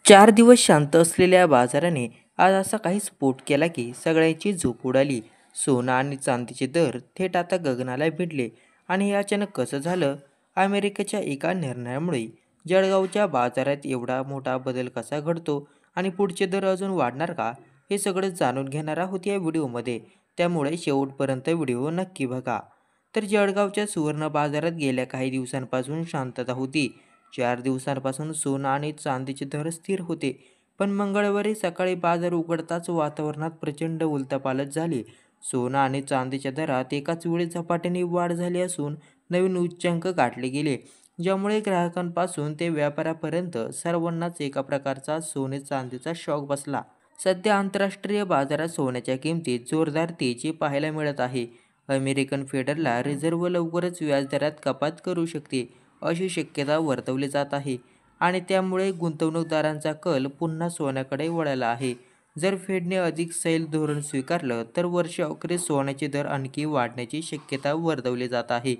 4 दिवस शांत असलेल्या बाजाराने आज असा काही स्फोट केला की सगळ्यांची झोप उडाली. सोनं आणि चांदीचे दर थेट आता गगनाला भिडले. आणि हे अचानक कसं झालं? अमेरिकेच्या एका निर्णयामुळे जळगावच्या बाजारात एवढा मोठा बदल कसा घडतो आणि पुढचे दर अजून वाढणार का? हे सगळं जाणून घेणार आहोत या व्हिडिओमध्ये. त्यामुळे शेवटपर्यंत व्हिडिओ नक्की बघा. तर जळगावच्या सुवर्ण बाजारात गेल्या काही दिवसांपासून शांतता होती. 4 दिवसांपासून सोनं आणि चांदीचे दर स्थिर होते. पण मंगळवारी सकाळी बाजार उघडताच वातावरणात प्रचंड उलथापालथ झाली. सोनं आणि चांदीच्या दरात एकाच वेळी झपाट्याने वाढ झाली असून नवीन उच्चांक गाठले गेले, ज्यामुळे ग्राहकांपासून ते व्यापाऱ्यापर्यंत सर्वांनाच एका प्रकारचा सोने चांदीचा शॉक बसला. सध्या आंतरराष्ट्रीय बाजारात सोन्याच्या किमतीत जोरदार तेजी पाहायला मिळत आहे. अमेरिकन फेडरल रिझर्व्ह लवकरच व्याजदरात कपात करू शकते, अशी शक्यता वर्तवली जात आहे. आणि त्यामुळे गुंतवणूकदारांचा कल पुन्हा सोन्याकडे वळला आहे. जर फेडने अधिक सैल धोरण स्वीकारलं तर वर्षअखेरीस सोन्याचे दर आणखी वाढण्याची शक्यता वर्तवली जात आहे.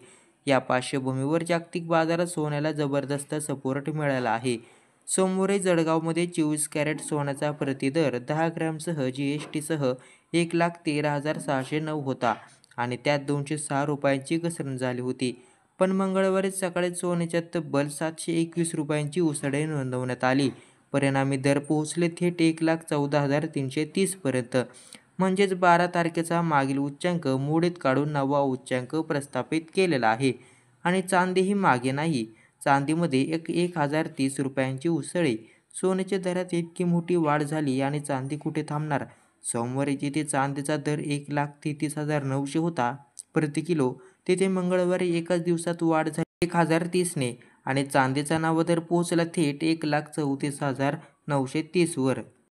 या पार्श्वभूमीवर जागतिक बाजारात सोन्याला जबरदस्त सपोर्ट मिळाला आहे. सोमवारी जळगावमध्ये 24 कॅरेट सोन्याचा प्रतिदर 10 ग्रॅमसह जीएसटीसह 1,13,609 होता आणि त्यात 206 रुपयांची घसरण झाली होती. पण मंगळवारी सकाळी सोन्याच्या तब्बल 721 रुपयांची उसळी नोंदवण्यात आली. परिणामी दर पोहोचले थेट 1,14,330 पर्यंत. म्हणजेच 12 तारखेचा मागील उच्चांक मोडीत काढून नवा उच्चांक प्रस्थापित केलेला आहे. आणि चांदीही मागे नाही. चांदीमध्ये 1,030 रुपयांची उसळी. सोन्याच्या दरात इतकी मोठी वाढ झाली आणि चांदी कुठे थांबणार? सोमवारी जिथे चांदीचा दर 1,33,900 होता प्रति किलो, तिथे मंगळवारी एकाच दिवसात वाढ झाली 1,030 ने आणि चांदीचा नवा दर पोहोचला थेट 1,34,930 वर.